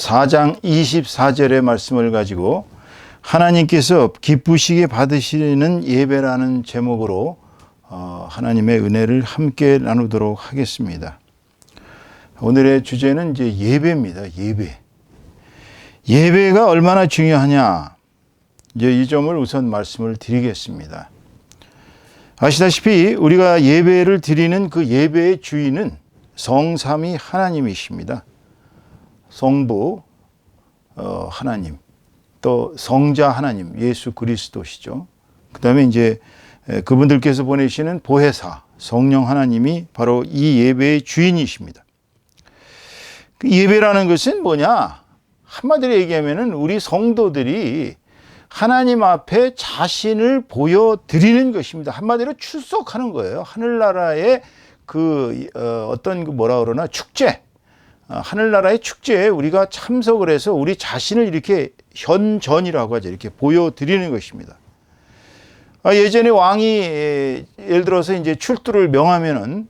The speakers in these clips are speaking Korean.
4장 24절의 말씀을 가지고 하나님께서 기쁘시게 받으시는 예배라는 제목으로 하나님의 은혜를 함께 나누도록 하겠습니다. 오늘의 주제는 이제 예배입니다. 예배가 얼마나 중요하냐, 이제 이 점을 우선 말씀을 드리겠습니다. 아시다시피 우리가 예배를 드리는 그 예배의 주인은 성삼위 하나님이십니다. 성부 하나님, 또 성자 하나님 예수 그리스도시죠. 그 다음에 이제 그분들께서 보내시는 보혜사 성령 하나님이 바로 이 예배의 주인이십니다. 그 예배라는 것은 뭐냐? 한마디로 얘기하면은 우리 성도들이 하나님 앞에 자신을 보여드리는 것입니다. 한마디로 출석하는 거예요. 하늘나라의 축제, 하늘나라의 축제에 우리가 참석을 해서 우리 자신을 이렇게 현전이라고 하죠. 이렇게 보여드리는 것입니다. 예전에 왕이 예를 들어서 이제 출두를 명하면은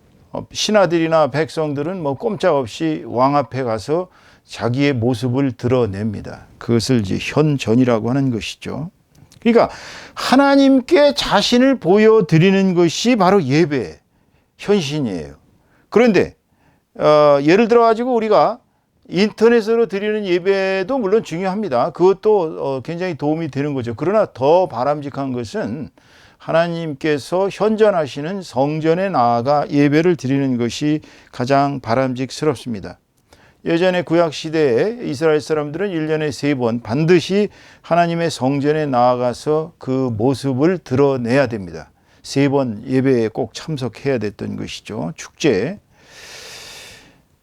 신하들이나 백성들은 뭐 꼼짝없이 왕 앞에 가서 자기의 모습을 드러냅니다. 그것을 이제 현전이라고 하는 것이죠. 그러니까 하나님께 자신을 보여드리는 것이 바로 예배, 현신이에요. 그런데 예를 들어 가지고 우리가 인터넷으로 드리는 예배도 물론 중요합니다. 그것도 굉장히 도움이 되는 거죠. 그러나 더 바람직한 것은 하나님께서 현전하시는 성전에 나아가 예배를 드리는 것이 가장 바람직스럽습니다. 예전에 구약시대에 이스라엘 사람들은 1년에 3번 반드시 하나님의 성전에 나아가서 그 모습을 드러내야 됩니다. 3번 예배에 꼭 참석해야 됐던 것이죠. 축제.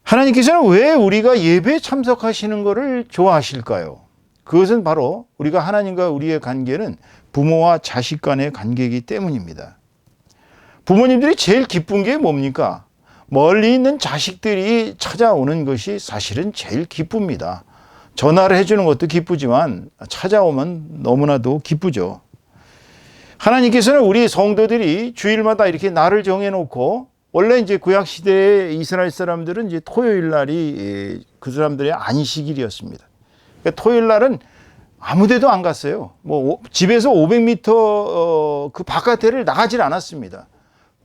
하나님께서는 왜 우리가 예배에 참석하시는 것을 좋아하실까요? 그것은 바로 우리가 하나님과 우리의 관계는 부모와 자식 간의 관계이기 때문입니다. 부모님들이 제일 기쁜 게 뭡니까? 멀리 있는 자식들이 찾아오는 것이 사실은 제일 기쁩니다. 전화를 해주는 것도 기쁘지만 찾아오면 너무나도 기쁘죠. 하나님께서는 우리 성도들이 주일마다 이렇게 날을 정해놓고, 원래 이제 구약시대의 이스라엘 사람들은 이제 토요일 날이 그 사람들의 안식일이었습니다. 그러니까 토요일 날은 아무 데도 안 갔어요. 뭐 집에서 500m 그 바깥에를 나가질 않았습니다.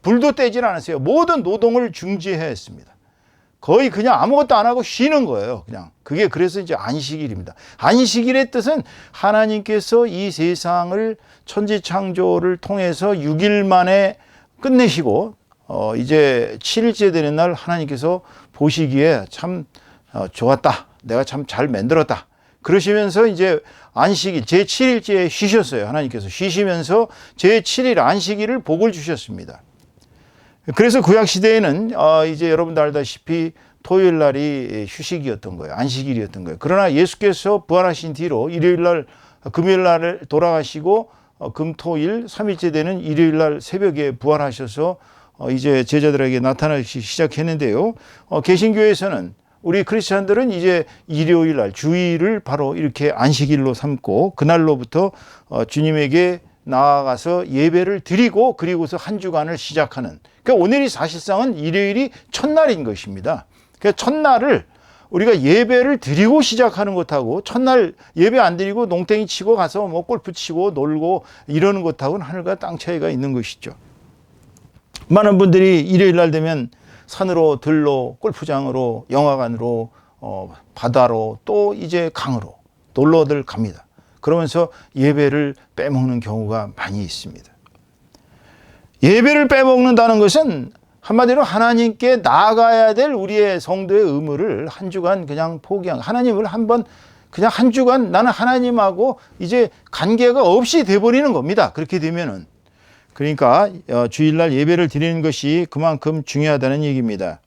불도 떼질 않았어요. 모든 노동을 중지해야 했습니다. 거의 그냥 아무것도 안 하고 쉬는 거예요. 그냥. 그게 그래서 이제 안식일입니다. 안식일의 뜻은 하나님께서 이 세상을 천지창조를 통해서 6일 만에 끝내시고 이제 7일째 되는 날 하나님께서 보시기에 참 좋았다. 내가 참 잘 만들었다. 그러시면서 이제 안식일 제7일째에 쉬셨어요. 하나님께서 쉬시면서 제7일 안식일을 복을 주셨습니다. 그래서 구약시대에는 이제 여러분도 알다시피 토요일 날이 휴식이었던 거예요. 안식일이었던 거예요. 그러나 예수께서 부활하신 뒤로 일요일 날, 금요일 날 돌아가시고 금토일 3일째 되는 일요일 날 새벽에 부활하셔서 이제 제자들에게 나타나기 시작했는데요. 개신교에서는 우리 크리스찬들은 이제 일요일 날 주일을 바로 이렇게 안식일로 삼고 그날로부터 주님에게 나아가서 예배를 드리고 그리고서 한 주간을 시작하는, 그러니까 오늘이 사실상은 일요일이 첫날인 것입니다. 그러니까 첫날을 우리가 예배를 드리고 시작하는 것하고 첫날 예배 안 드리고 농땡이 치고 가서 뭐 골프 치고 놀고 이러는 것하고는 하늘과 땅 차이가 있는 것이죠. 많은 분들이 일요일 날 되면 산으로, 들로, 골프장으로, 영화관으로, 바다로, 또 이제 강으로 놀러들 갑니다. 그러면서 예배를 빼먹는 경우가 많이 있습니다. 예배를 빼먹는다는 것은 한마디로 하나님께 나아가야 될 우리의 성도의 의무를 한 주간 그냥 포기한, 하나님을 한번 그냥 한 주간 나는 하나님하고 이제 관계가 없이 돼버리는 겁니다. 그렇게 되면은. 그러니까 주일날 예배를 드리는 것이 그만큼 중요하다는 얘기입니다.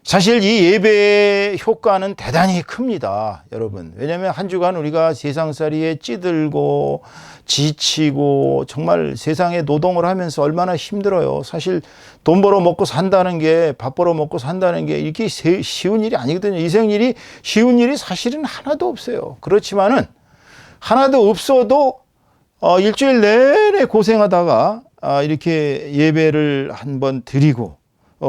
사실 이 예배의 효과는 대단히 큽니다, 여러분. 왜냐하면 한 주간 우리가 세상살이에 찌들고 지치고 정말 세상에 노동을 하면서 얼마나 힘들어요. 사실 돈 벌어 먹고 산다는 게, 밥 벌어 먹고 산다는 게 이렇게 쉬운 일이 아니거든요. 이생일이 쉬운 일이 사실은 하나도 없어요. 그렇지만은 하나도 없어도 일주일 내내 고생하다가 이렇게 예배를 한번 드리고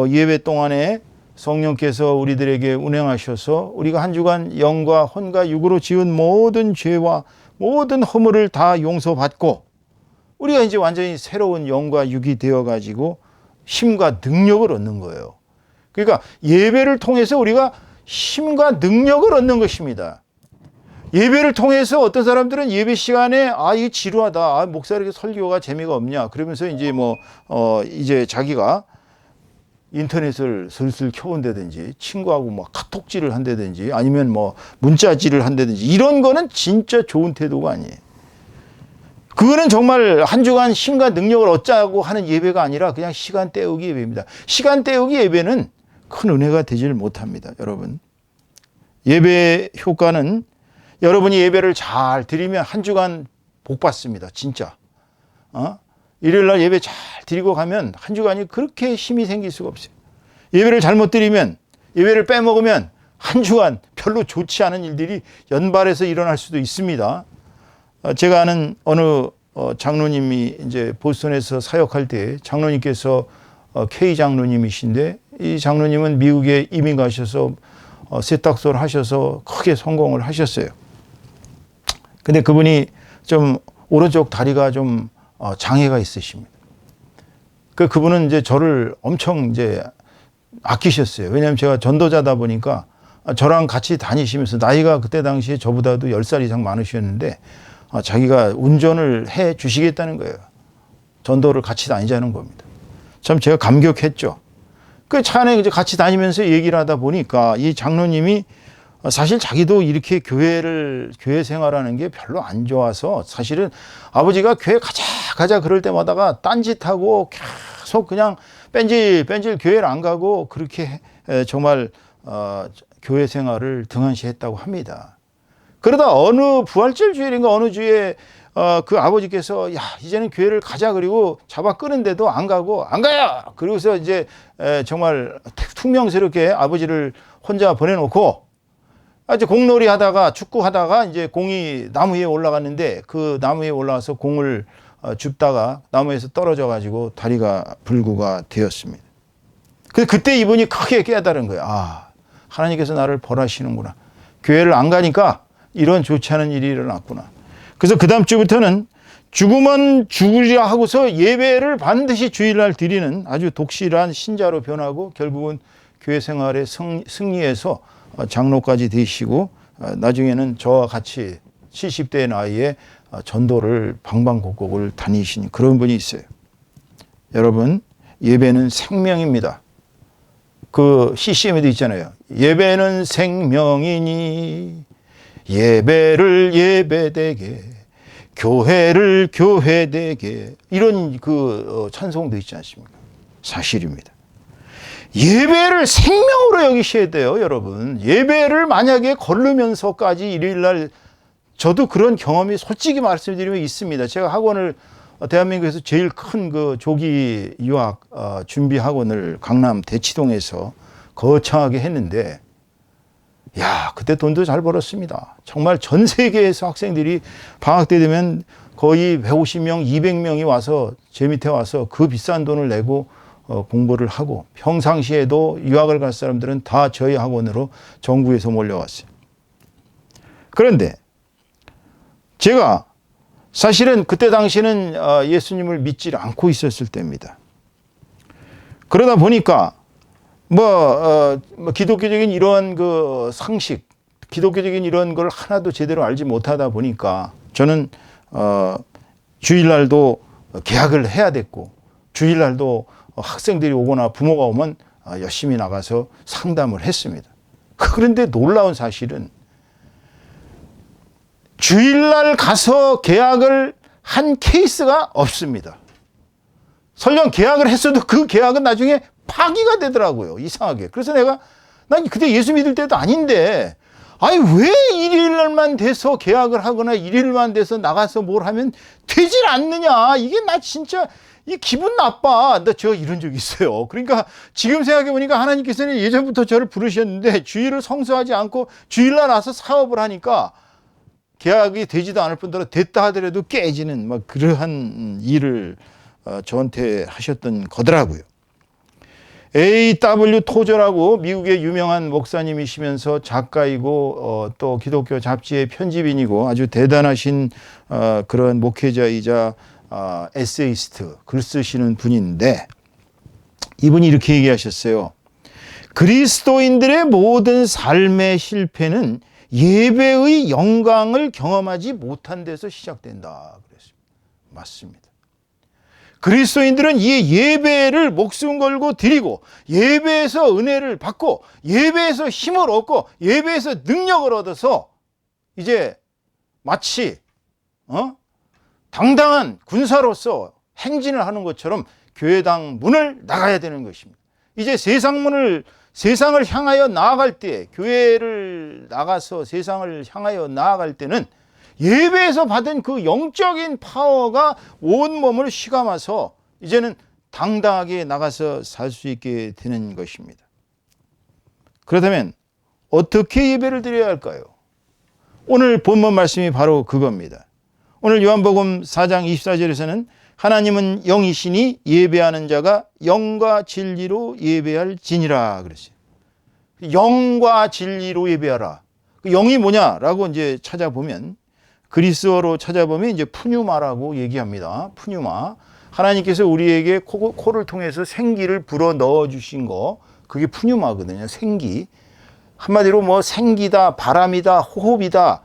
예배 동안에 성령께서 우리들에게 운행하셔서 우리가 한 주간 영과 혼과 육으로 지은 모든 죄와 모든 허물을 다 용서받고 우리가 이제 완전히 새로운 영과 육이 되어가지고 힘과 능력을 얻는 거예요. 그러니까 예배를 통해서 우리가 힘과 능력을 얻는 것입니다. 예배를 통해서 어떤 사람들은 예배 시간에 이게 지루하다. 목사 이렇게 설교가 재미가 없냐. 그러면서 이제 이제 자기가 인터넷을 슬슬 켜온다든지 친구하고 카톡질을 한다든지 아니면 문자질을 한다든지 이런 거는 진짜 좋은 태도가 아니에요. 그거는 정말 한 주간 힘과 능력을 얻자고 하는 예배가 아니라 그냥 시간 때우기 예배입니다. 시간 때우기 예배는 큰 은혜가 되질 못합니다. 여러분, 예배 효과는 여러분이 예배를 잘 드리면 한 주간 복 받습니다. 진짜. 일요일 날 예배 잘 드리고 가면 한 주간이 그렇게 힘이 생길 수가 없어요. 예배를 잘못 드리면, 예배를 빼먹으면 한 주간 별로 좋지 않은 일들이 연발해서 일어날 수도 있습니다. 제가 아는 어느 장로님이 이제 보스턴에서 사역할 때 장로님께서 K 장로님이신데 이 장로님은 미국에 이민 가셔서 세탁소를 하셔서 크게 성공을 하셨어요. 근데 그분이 좀 오른쪽 다리가 좀 장애가 있으십니다. 그분은 이제 저를 엄청 이제 아끼셨어요. 왜냐하면 제가 전도자다 보니까 저랑 같이 다니시면서 나이가 그때 당시에 저보다도 10살 이상 많으셨는데 자기가 운전을 해 주시겠다는 거예요. 전도를 같이 다니자는 겁니다. 참 제가 감격했죠. 그 차 안에 이제 같이 다니면서 얘기를 하다 보니까 이 장로님이 사실 자기도 이렇게 교회 생활하는 게 별로 안 좋아서 사실은 아버지가 교회 가자 그럴 때마다가 딴짓하고 계속 그냥 뺀질 교회를 안 가고 그렇게 정말 교회 생활을 등한시했다고 합니다. 그러다 어느 부활절 주일인가 어느 주에 그 아버지께서 이제는 교회를 가자 그리고 잡아 끄는데도 안 가고 안 가요. 그러고서 이제 정말 퉁명스럽게 아버지를 혼자 보내놓고 이제 공놀이 하다가 축구하다가 이제 공이 나무 위에 올라갔는데 그 나무 위에 올라와서 공을 줍다가 나무에서 떨어져 가지고 다리가 불구가 되었습니다. 그때 이분이 크게 깨달은 거예요. 하나님께서 나를 벌하시는구나. 교회를 안 가니까 이런 좋지 않은 일이 일어났구나. 그래서 그 다음 주부터는 죽으면 죽으리라 하고서 예배를 반드시 주일날 드리는 아주 독실한 신자로 변하고 결국은 교회 생활에 승리해서 장로까지 되시고 나중에는 저와 같이 70대의 나이에 전도를 방방곡곡을 다니시는 그런 분이 있어요. 여러분, 예배는 생명입니다. 그 CCM에도 있잖아요. 예배는 생명이니 예배를 예배되게 교회를 교회되게 이런 그 찬송도 있지 않습니까? 사실입니다. 예배를 생명으로 여기셔야 돼요, 여러분. 예배를 만약에 거르면서까지 일요일날 저도 그런 경험이 솔직히 말씀드리면 있습니다. 제가 학원을 대한민국에서 제일 큰 그 조기 유학 준비 학원을 강남 대치동에서 거창하게 했는데 그때 돈도 잘 벌었습니다. 정말 전 세계에서 학생들이 방학 때 되면 거의 150명, 200명이 와서 제 밑에 와서 그 비싼 돈을 내고 공부를 하고 평상시에도 유학을 갈 사람들은 다 저희 학원으로 전국에서 몰려왔어요. 그런데 제가 사실은 그때 당시에는 예수님을 믿지 않고 있었을 때입니다. 그러다 보니까 기독교적인 이런 그 상식, 기독교적인 이런 걸 하나도 제대로 알지 못하다 보니까 저는 주일날도 개학을 해야 됐고 주일날도 학생들이 오거나 부모가 오면 열심히 나가서 상담을 했습니다. 그런데 놀라운 사실은 주일날 가서 개학을 한 케이스가 없습니다. 설령 개학을 했어도 그 개학은 나중에 파기가 되더라고요. 이상하게. 그래서 난 그때 예수 믿을 때도 아닌데 왜 일요일날만 돼서 개학을 하거나 일요일만 돼서 나가서 뭘 하면 되질 않느냐. 이게 나 진짜 이 기분 나빠. 제가 이런 적이 있어요. 그러니까 지금 생각해보니까 하나님께서는 예전부터 저를 부르셨는데 주일을 성수하지 않고 주일날 와서 사업을 하니까 계약이 되지도 않을 뿐더러 됐다 하더라도 깨지는 그러한 일을 저한테 하셨던 거더라고요. A.W. 토저라고 미국의 유명한 목사님이시면서 작가이고 또 기독교 잡지의 편집인이고 아주 대단하신 그런 목회자이자 에세이스트, 글 쓰시는 분인데, 이분이 이렇게 얘기하셨어요. 그리스도인들의 모든 삶의 실패는 예배의 영광을 경험하지 못한 데서 시작된다 그랬습니다. 맞습니다. 그리스도인들은 이 예배를 목숨 걸고 드리고, 예배에서 은혜를 받고, 예배에서 힘을 얻고, 예배에서 능력을 얻어서 이제 마치 당당한 군사로서 행진을 하는 것처럼 교회당 문을 나가야 되는 것입니다. 이제 세상을 향하여 나아갈 때, 교회를 나가서 세상을 향하여 나아갈 때는 예배에서 받은 그 영적인 파워가 온몸을 휘감아서 이제는 당당하게 나가서 살 수 있게 되는 것입니다. 그렇다면 어떻게 예배를 드려야 할까요? 오늘 본문 말씀이 바로 그겁니다. 오늘 요한복음 4장 24절에서는 하나님은 영이시니 예배하는 자가 영과 진리로 예배할지니라 그랬어요. 영과 진리로 예배하라. 그 영이 뭐냐라고 이제 찾아보면, 그리스어로 찾아보면 이제 푸뉴마라고 얘기합니다. 푸뉴마. 하나님께서 우리에게 코를 통해서 생기를 불어 넣어 주신 거, 그게 푸뉴마거든요. 생기. 한마디로 뭐 생기다, 바람이다, 호흡이다.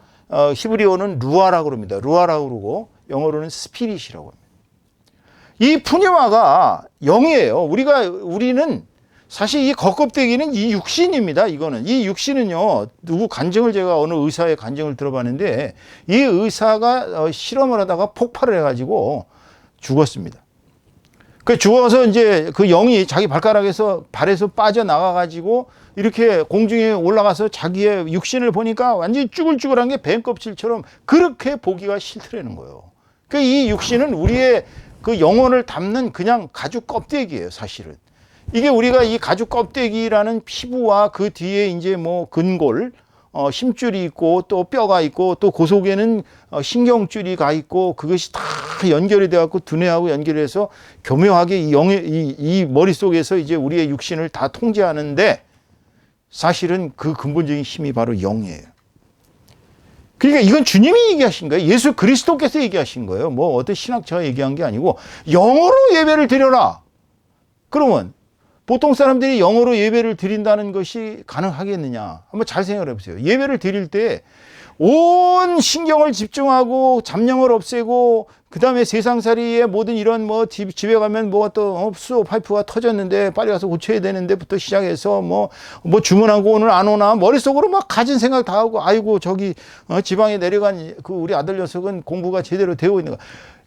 히브리어는 루아라고 그럽니다. 루아라고 그러고 영어로는 스피릿이라고 합니다. 이 푸뉴마가 영이에요. 우리는 사실 이 겉껍데기는 이 육신입니다. 이 육신은요, 누구 간증을, 제가 어느 의사의 간증을 들어봤는데, 이 의사가 실험을 하다가 폭발을 해가지고 죽었습니다. 그 죽어서 이제 그 영이 자기 발에서 빠져나가가지고 이렇게 공중에 올라가서 자기의 육신을 보니까 완전히 쭈글쭈글한 게 뱀 껍질처럼 그렇게 보기가 싫더라는 거예요. 그 이 육신은 우리의 그 영혼을 담는 그냥 가죽 껍데기예요, 사실은. 이게 우리가 이 가죽 껍데기라는 피부와 그 뒤에 이제 뭐 근골, 힘줄이 있고 또 뼈가 있고 또 그 속에는 신경줄이 가 있고, 그것이 다 연결이 돼갖고 두뇌하고 연결해서 교묘하게 이 머릿속에서 이제 우리의 육신을 다 통제하는데, 사실은 그 근본적인 힘이 바로 영이에요. 그러니까 이건 주님이 얘기하신 거예요. 예수 그리스도께서 얘기하신 거예요. 뭐 어떤 신학자가 얘기한 게 아니고, 영으로 예배를 드려라. 그러면 보통 사람들이 영어로 예배를 드린다는 것이 가능하겠느냐? 한번 잘 생각을 해보세요. 예배를 드릴 때 온 신경을 집중하고 잡념을 없애고, 그 다음에 세상살이의 모든 이런 뭐 집에 가면 뭐 또 수도 파이프가 터졌는데 빨리 가서 고쳐야 되는데부터 시작해서 뭐 주문하고 오늘 안 오나 머릿속으로 막 가진 생각 다 하고, 아이고 저기 지방에 내려간 그 우리 아들 녀석은 공부가 제대로 되고 있는가.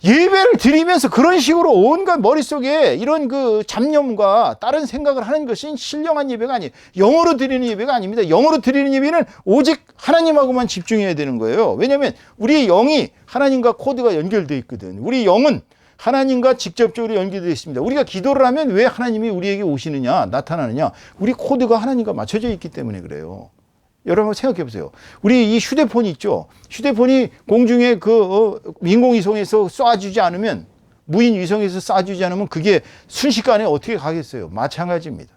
예배를 드리면서 그런 식으로 온갖 머릿속에 이런 그 잡념과 다른 생각을 하는 것은 신령한 예배가 아니에요. 영어로 드리는 예배가 아닙니다. 영어로 드리는 예배는 오직 하나님하고만 집중해야 되는 거예요. 왜냐하면 우리의 영이 하나님과 코드가 연결되어 있거든. 우리 영은 하나님과 직접적으로 연결되어 있습니다. 우리가 기도를 하면 왜 하나님이 우리에게 오시느냐, 나타나느냐? 우리 코드가 하나님과 맞춰져 있기 때문에 그래요. 여러분 생각해 보세요. 우리 이 휴대폰이 있죠. 휴대폰이 공중에 인공위성에서 쏴주지 않으면, 무인 위성에서 쏴주지 않으면 그게 순식간에 어떻게 가겠어요? 마찬가지입니다.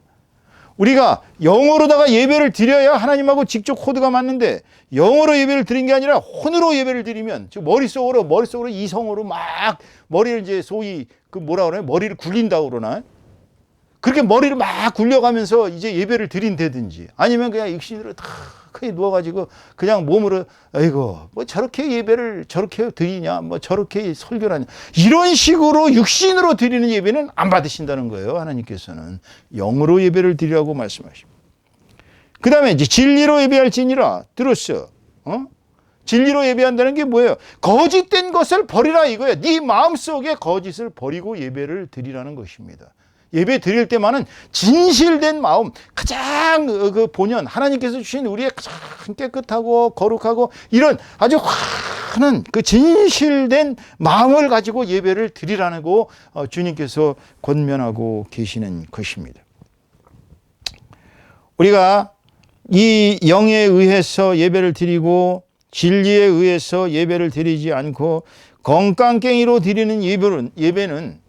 우리가 영어로다가 예배를 드려야 하나님하고 직접 코드가 맞는데, 영어로 예배를 드린 게 아니라 혼으로 예배를 드리면, 즉 머릿속으로 이성으로 막 머리를 이제 소위 머리를 굴린다고 그러나? 그렇게 머리를 막 굴려가면서 이제 예배를 드린다든지, 아니면 그냥 육신으로 다 크게 누워가지고 그냥 몸으로, 아이고 뭐 저렇게 예배를 저렇게 드리냐, 뭐 저렇게 설교를 하냐, 이런 식으로 육신으로 드리는 예배는 안 받으신다는 거예요. 하나님께서는 영으로 예배를 드리라고 말씀하십니다. 그 다음에 이제 진리로 예배할지니라. 들었어? 진리로 예배한다는 게 뭐예요? 거짓된 것을 버리라 이거예요. 네 마음속에 거짓을 버리고 예배를 드리라는 것입니다. 예배 드릴 때만은 진실된 마음, 가장 그 본연 하나님께서 주신 우리의 가장 깨끗하고 거룩하고 이런 아주 환한 그 진실된 마음을 가지고 예배를 드리라고 주님께서 권면하고 계시는 것입니다. 우리가 이 영에 의해서 예배를 드리고 진리에 의해서 예배를 드리지 않고 건깡깽이로 드리는 예배는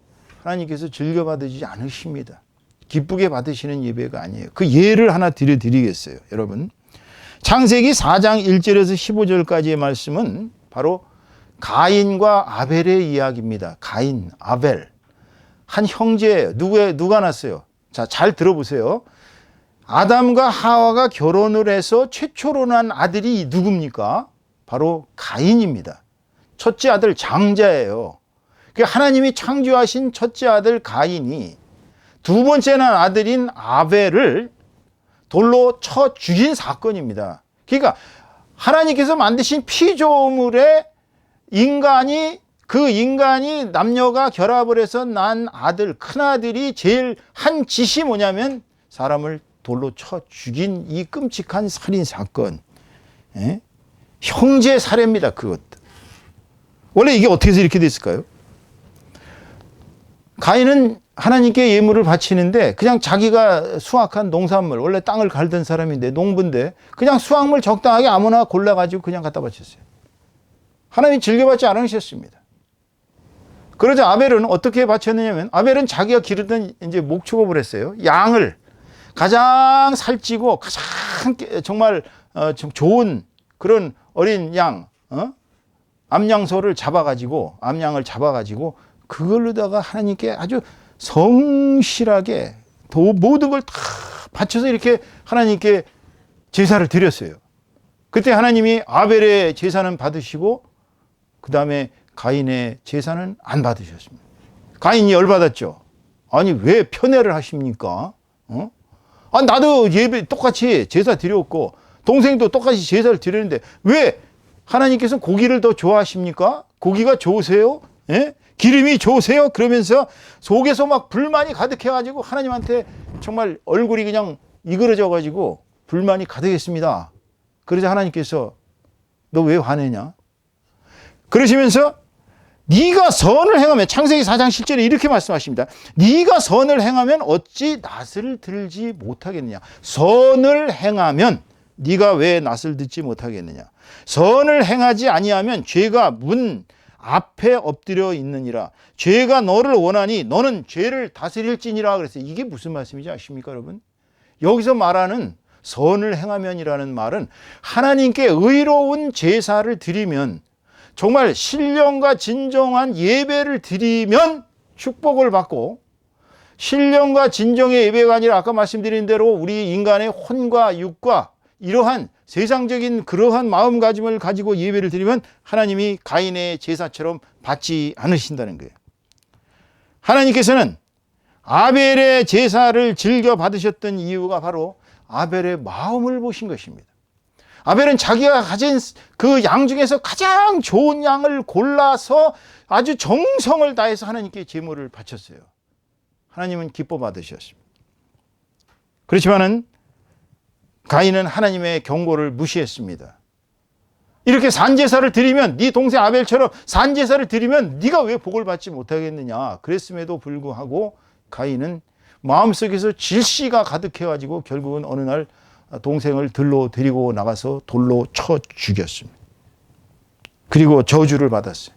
하나님께서 즐겨받으지 않으십니다. 기쁘게 받으시는 예배가 아니에요. 그 예를 하나 드리겠어요. 여러분, 창세기 4장 1절에서 15절까지의 말씀은 바로 가인과 아벨의 이야기입니다. 가인, 아벨. 한 형제예요. 누가 낳았어요? 자, 잘 들어보세요. 아담과 하와가 결혼을 해서 최초로 난 아들이 누굽니까? 바로 가인입니다. 첫째 아들 장자예요. 하나님이 창조하신 첫째 아들 가인이 두 번째 난 아들인 아벨을 돌로 쳐 죽인 사건입니다. 그러니까 하나님께서 만드신 피조물에 그 인간이 남녀가 결합을 해서 난 아들, 큰아들이 제일 한 짓이 뭐냐면 사람을 돌로 쳐 죽인 이 끔찍한 살인 사건. 예? 형제 살해입니다. 그것. 원래 이게 어떻게 해서 이렇게 됐을까요? 가인은 하나님께 예물을 바치는데 그냥 자기가 수확한 농산물, 원래 땅을 갈던 사람인데 농부인데 그냥 수확물 적당하게 아무나 골라가지고 그냥 갖다 바쳤어요. 하나님이 즐겨받지 않으셨습니다. 그러자 아벨은 어떻게 바쳤느냐면 아벨은 자기가 기르던 이제 목축업을 했어요. 양을 가장 살찌고 가장 정말 좋은 그런 어린 양, 암양을 잡아가지고 그걸로다가 하나님께 아주 성실하게 모든 걸 다 바쳐서 이렇게 하나님께 제사를 드렸어요. 그때 하나님이 아벨의 제사는 받으시고 그 다음에 가인의 제사는 안 받으셨습니다. 가인이 열받았죠. 아니 왜 편애를 하십니까? 나도 예배 똑같이 제사 드렸고 동생도 똑같이 제사를 드렸는데 왜 하나님께서 고기를 더 좋아하십니까? 고기가 좋으세요? 예? 기름이 좋으세요? 그러면서 속에서 막 불만이 가득해가지고 하나님한테 정말 얼굴이 그냥 이그러져가지고 불만이 가득했습니다. 그러자 하나님께서 너 왜 화내냐? 그러시면서 네가 선을 행하면 창세기 4장 7절에 이렇게 말씀하십니다. 네가 선을 행하면 어찌 낫을 들지 못하겠느냐. 선을 행하면 네가 왜 낫을 듣지 못하겠느냐. 선을 행하지 아니하면 죄가 문 앞에 엎드려 있느니라. 죄가 너를 원하니 너는 죄를 다스릴지니라 그랬어요. 이게 무슨 말씀인지 아십니까 여러분? 여기서 말하는 선을 행하면이라는 말은 하나님께 의로운 제사를 드리면 정말 신령과 진정한 예배를 드리면 축복을 받고 신령과 진정의 예배가 아니라 아까 말씀드린 대로 우리 인간의 혼과 육과 이러한 세상적인 그러한 마음가짐을 가지고 예배를 드리면 하나님이 가인의 제사처럼 받지 않으신다는 거예요. 하나님께서는 아벨의 제사를 즐겨 받으셨던 이유가 바로 아벨의 마음을 보신 것입니다. 아벨은 자기가 가진 그 양 중에서 가장 좋은 양을 골라서 아주 정성을 다해서 하나님께 제물을 바쳤어요. 하나님은 기뻐 받으셨습니다. 그렇지만은 가인은 하나님의 경고를 무시했습니다. 이렇게 산제사를 드리면 네 동생 아벨처럼 산제사를 드리면 네가 왜 복을 받지 못하겠느냐. 그랬음에도 불구하고 가인은 마음속에서 질시가 가득해가지고 결국은 어느 날 동생을 들로 데리고 나가서 돌로 쳐 죽였습니다. 그리고 저주를 받았어요.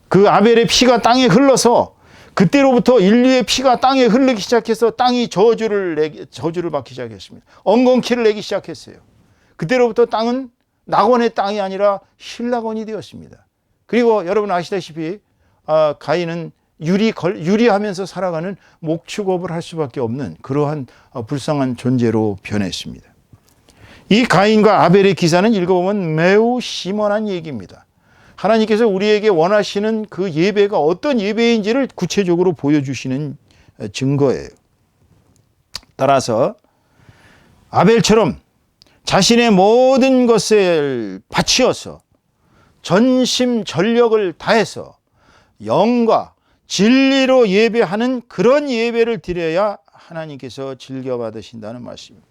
그 아벨의 피가 땅에 흘러서 그때로부터 인류의 피가 땅에 흐르기 시작해서 땅이 저주를 받기 시작했습니다. 엉겅퀴를 내기 시작했어요. 그때로부터 땅은 낙원의 땅이 아니라 신락원이 되었습니다. 그리고 여러분 아시다시피 가인은 유리하면서 살아가는 목축업을 할 수밖에 없는 그러한 불쌍한 존재로 변했습니다. 이 가인과 아벨의 기사는 읽어보면 매우 심원한 얘기입니다. 하나님께서 우리에게 원하시는 그 예배가 어떤 예배인지를 구체적으로 보여주시는 증거예요. 따라서 아벨처럼 자신의 모든 것을 바치어서 전심전력을 다해서 영과 진리로 예배하는 그런 예배를 드려야 하나님께서 즐겨받으신다는 말씀입니다.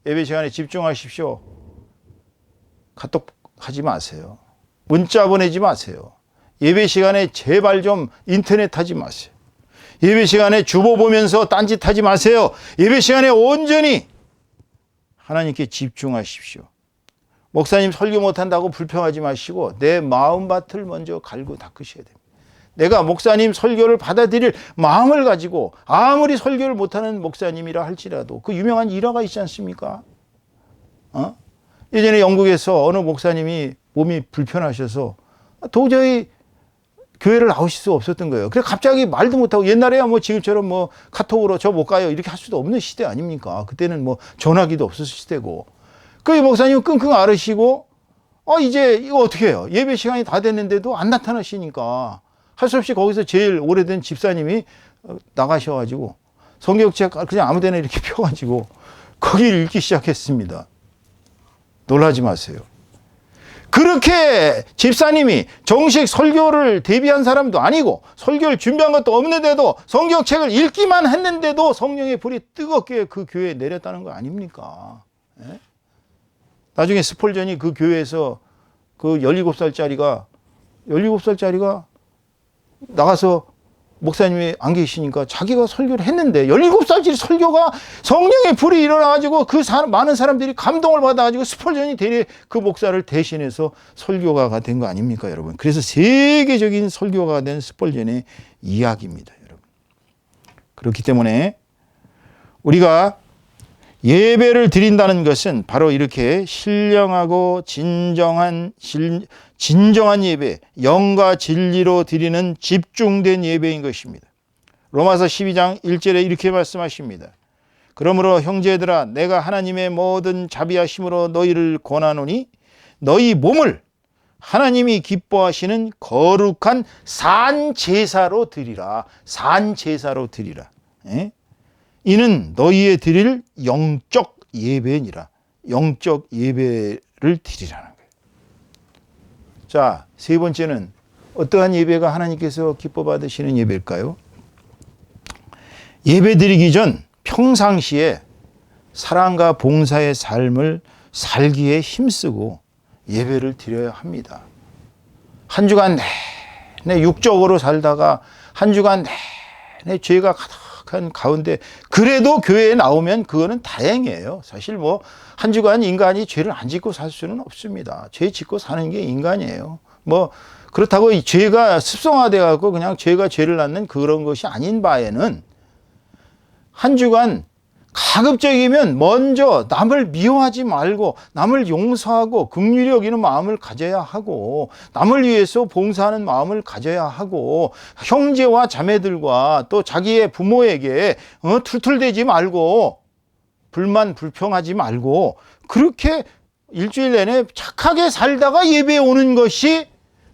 예배 시간에 집중하십시오. 카톡 하지 마세요. 문자 보내지 마세요. 예배 시간에 제발 좀 인터넷 하지 마세요. 예배 시간에 주보 보면서 딴짓 하지 마세요. 예배 시간에 온전히 하나님께 집중하십시오. 목사님 설교 못한다고 불평하지 마시고 내 마음밭을 먼저 갈고 닦으셔야 됩니다. 내가 목사님 설교를 받아들일 마음을 가지고 아무리 설교를 못하는 목사님이라 할지라도 그 유명한 일화가 있지 않습니까? 예전에 영국에서 어느 목사님이 몸이 불편하셔서 도저히 교회를 나오실 수 없었던 거예요. 그래서 갑자기 말도 못하고, 옛날에야 뭐 지금처럼 뭐 카톡으로 저 못 가요 이렇게 할 수도 없는 시대 아닙니까? 그때는 뭐 전화기도 없었을 시대고. 그 목사님은 끙끙 앓으시고 이제 이거 어떻게 해요? 예배 시간이 다 됐는데도 안 나타나시니까 할 수 없이 거기서 제일 오래된 집사님이 나가셔가지고 성경책 그냥 아무 데나 이렇게 펴가지고 거기를 읽기 시작했습니다. 놀라지 마세요. 그렇게 집사님이 정식 설교를 대비한 사람도 아니고 설교를 준비한 것도 없는데도 성경책을 읽기만 했는데도 성령의 불이 뜨겁게 그 교회에 내렸다는 거 아닙니까? 예? 나중에 스펄전이 그 교회에서 그 17살짜리가 나가서 목사님이 안 계시니까 자기가 설교를 했는데 17살짜리 설교가 성령의 불이 일어나가지고 그 많은 사람들이 감동을 받아가지고 스펄전이 그 목사를 대신해서 설교가가 된 거 아닙니까, 여러분? 그래서 세계적인 설교가가 된 스펄전의 이야기입니다, 여러분. 그렇기 때문에 우리가 예배를 드린다는 것은 바로 이렇게 신령하고 진정한 예배, 영과 진리로 드리는 집중된 예배인 것입니다. 로마서 12장 1절에 이렇게 말씀하십니다. 그러므로 형제들아, 내가 하나님의 모든 자비하심으로 너희를 권하노니 너희 몸을 하나님이 기뻐하시는 거룩한 산제사로 드리라. 산제사로 드리라. 예? 이는 너희의 드릴 영적 예배니라. 영적 예배를 드리라는 거예요. 자, 세 번째는 어떠한 예배가 하나님께서 기뻐 받으시는 예배일까요? 예배 드리기 전 평상시에 사랑과 봉사의 삶을 살기에 힘쓰고 예배를 드려야 합니다. 한 주간 내내 육적으로 살다가 한 주간 내내 죄가 가득한 가운데 그래도 교회에 나오면 그거는 다행이에요. 사실 뭐 한 주간 인간이 죄를 안 짓고 살 수는 없습니다. 죄 짓고 사는 게 인간이에요. 뭐 그렇다고 이 죄가 습성화돼 갖고 그냥 죄가 죄를 낳는 그런 것이 아닌 바에는 한 주간 가급적이면 먼저 남을 미워하지 말고 남을 용서하고 긍휼히 여기는 마음을 가져야 하고 남을 위해서 봉사하는 마음을 가져야 하고 형제와 자매들과 또 자기의 부모에게 툴툴대지 말고 불평하지 말고 그렇게 일주일 내내 착하게 살다가 예배에 오는 것이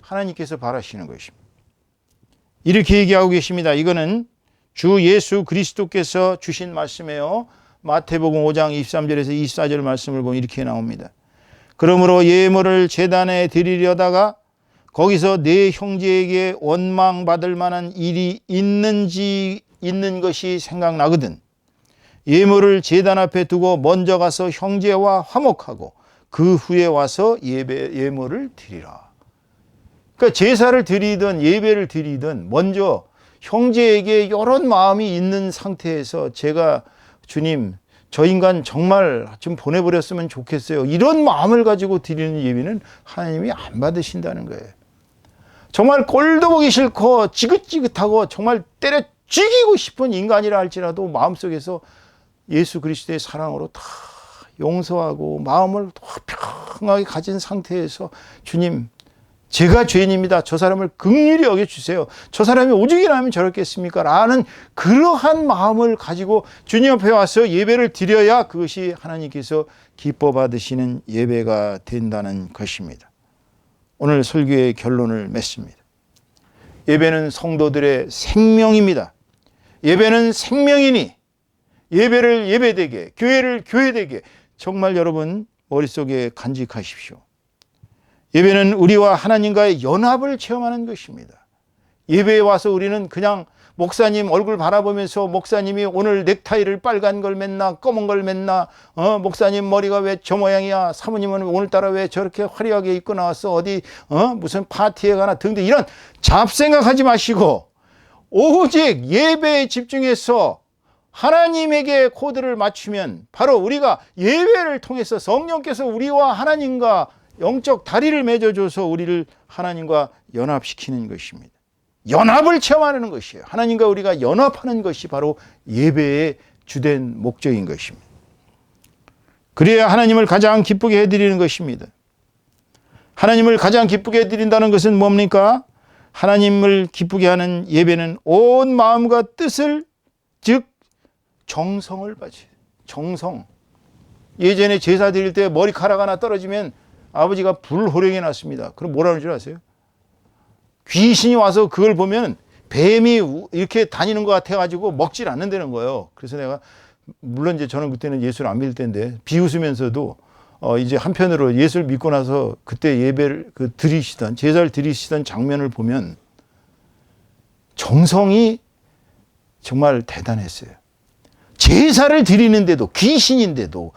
하나님께서 바라시는 것입니다. 이렇게 얘기하고 계십니다. 이거는 주 예수 그리스도께서 주신 말씀이에요. 마태복음 5장 23절에서 24절 말씀을 보면 이렇게 나옵니다. 그러므로 예물을 제단에 드리려다가 거기서 내 형제에게 원망받을 만한 일이 있는 것이 생각나거든 예물을 제단 앞에 두고 먼저 가서 형제와 화목하고 그 후에 와서 예물을 드리라. 그러니까 제사를 드리든 예배를 드리든 먼저 형제에게 이런 마음이 있는 상태에서 제가 주님 저 인간 정말 좀 보내버렸으면 좋겠어요. 이런 마음을 가지고 드리는 예배는 하나님이 안 받으신다는 거예요. 정말 꼴도 보기 싫고 지긋지긋하고 정말 때려 죽이고 싶은 인간이라 할지라도 마음속에서 예수 그리스도의 사랑으로 다 용서하고 마음을 평하게 가진 상태에서 주님 제가 죄인입니다. 저 사람을 긍휼히 여겨주세요. 저 사람이 오죽이라면 저렇겠습니까? 라는 그러한 마음을 가지고 주님 앞에 와서 예배를 드려야 그것이 하나님께서 기뻐 받으시는 예배가 된다는 것입니다. 오늘 설교의 결론을 맺습니다. 예배는 성도들의 생명입니다. 예배는 생명이니 예배를 예배되게, 교회를 교회되게 정말 여러분 머릿속에 간직하십시오. 예배는 우리와 하나님과의 연합을 체험하는 것입니다. 예배에 와서 우리는 그냥 목사님 얼굴 바라보면서 목사님이 오늘 넥타이를 빨간 걸 맸나 검은 걸 맸나 목사님 머리가 왜 저 모양이야 사모님은 오늘따라 왜 저렇게 화려하게 입고 나왔어 어디 무슨 파티에 가나 등등 이런 잡생각하지 마시고 오직 예배에 집중해서 하나님에게 코드를 맞추면 바로 우리가 예배를 통해서 성령께서 우리와 하나님과 영적 다리를 맺어줘서 우리를 하나님과 연합시키는 것입니다. 연합을 체험하는 것이에요. 하나님과 우리가 연합하는 것이 바로 예배의 주된 목적인 것입니다. 그래야 하나님을 가장 기쁘게 해드리는 것입니다. 하나님을 가장 기쁘게 해드린다는 것은 뭡니까? 하나님을 기쁘게 하는 예배는 온 마음과 뜻을, 즉 정성을 바쳐요. 정성. 예전에 제사 드릴 때 머리카락 하나 떨어지면 아버지가 불호령이 났습니다. 그럼 뭐라는 줄 아세요? 귀신이 와서 그걸 보면 뱀이 이렇게 다니는 것 같아가지고 먹질 않는다는 거예요. 그래서 내가, 물론 이제 저는 그때는 예수를 안 믿을 때인데, 비웃으면서도 이제 한편으로 예수를 믿고 나서 그때 예배를 드리시던, 제사를 드리시던 장면을 보면 정성이 정말 대단했어요. 제사를 드리는데도, 귀신인데도,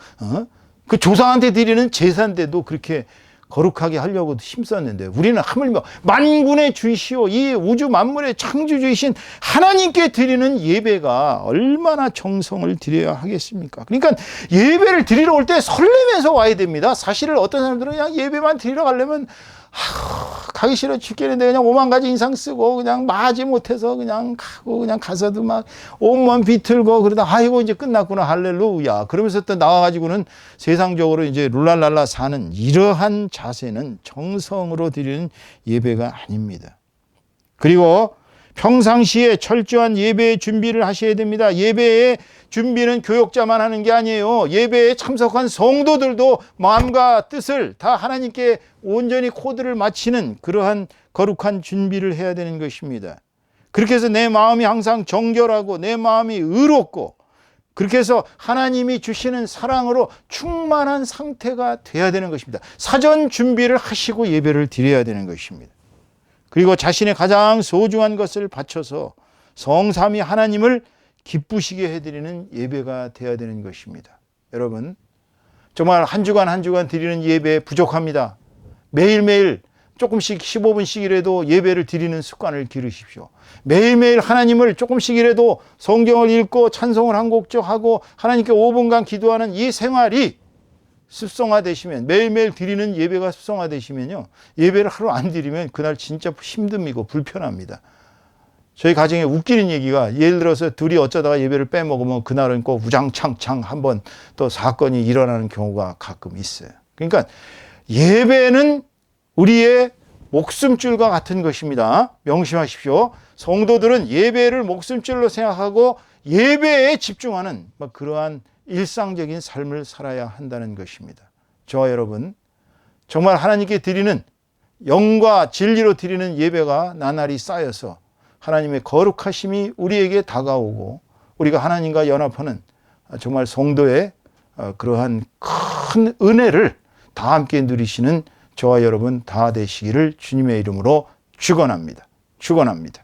그 조상한테 드리는 제사인데도 그렇게 거룩하게 하려고 힘썼는데, 우리는 하물며 만군의 주이시오, 이 우주 만물의 창조주이신 하나님께 드리는 예배가 얼마나 정성을 들여야 하겠습니까? 그러니까 예배를 드리러 올 때 설레면서 와야 됩니다. 사실 어떤 사람들은 그냥 예배만 드리러 가려면 가기 싫어 죽겠는데 그냥 5만 가지 인상 쓰고 그냥 마지 못해서 그냥 가고, 그냥 가서도 막 온몸 비틀고 그러다 아이고 이제 끝났구나 할렐루야 그러면서 또 나와가지고는 세상적으로 이제 룰랄랄라 사는 이러한 자세는 정성으로 드리는 예배가 아닙니다. 그리고 평상시에 철저한 예배의 준비를 하셔야 됩니다. 예배의 준비는 교역자만 하는 게 아니에요. 예배에 참석한 성도들도 마음과 뜻을 다 하나님께 온전히 코드를 맞추는 그러한 거룩한 준비를 해야 되는 것입니다. 그렇게 해서 내 마음이 항상 정결하고 내 마음이 의롭고, 그렇게 해서 하나님이 주시는 사랑으로 충만한 상태가 돼야 되는 것입니다. 사전 준비를 하시고 예배를 드려야 되는 것입니다. 그리고 자신의 가장 소중한 것을 바쳐서 성삼위 하나님을 기쁘시게 해드리는 예배가 되어야 되는 것입니다. 여러분, 정말 한 주간 한 주간 드리는 예배 부족합니다. 매일매일 조금씩 15분씩이라도 예배를 드리는 습관을 기르십시오. 매일매일 하나님을 조금씩이라도 성경을 읽고 찬송을 한 곡조 하고 하나님께 5분간 기도하는 이 생활이 습성화되시면, 매일매일 드리는 예배가 습성화되시면요, 예배를 하루 안 드리면 그날 진짜 힘듭니다. 불편합니다. 저희 가정에 웃기는 얘기가, 예를 들어서 둘이 어쩌다가 예배를 빼먹으면 그날은 꼭 우장창창 한번 또 사건이 일어나는 경우가 가끔 있어요. 그러니까 예배는 우리의 목숨줄과 같은 것입니다. 명심하십시오. 성도들은 예배를 목숨줄로 생각하고 예배에 집중하는 그러한 일상적인 삶을 살아야 한다는 것입니다. 저와 여러분, 정말 하나님께 드리는 영과 진리로 드리는 예배가 나날이 쌓여서 하나님의 거룩하심이 우리에게 다가오고 우리가 하나님과 연합하는 정말 성도의 그러한 큰 은혜를 다 함께 누리시는 저와 여러분 다 되시기를 주님의 이름으로 축원합니다. 축원합니다.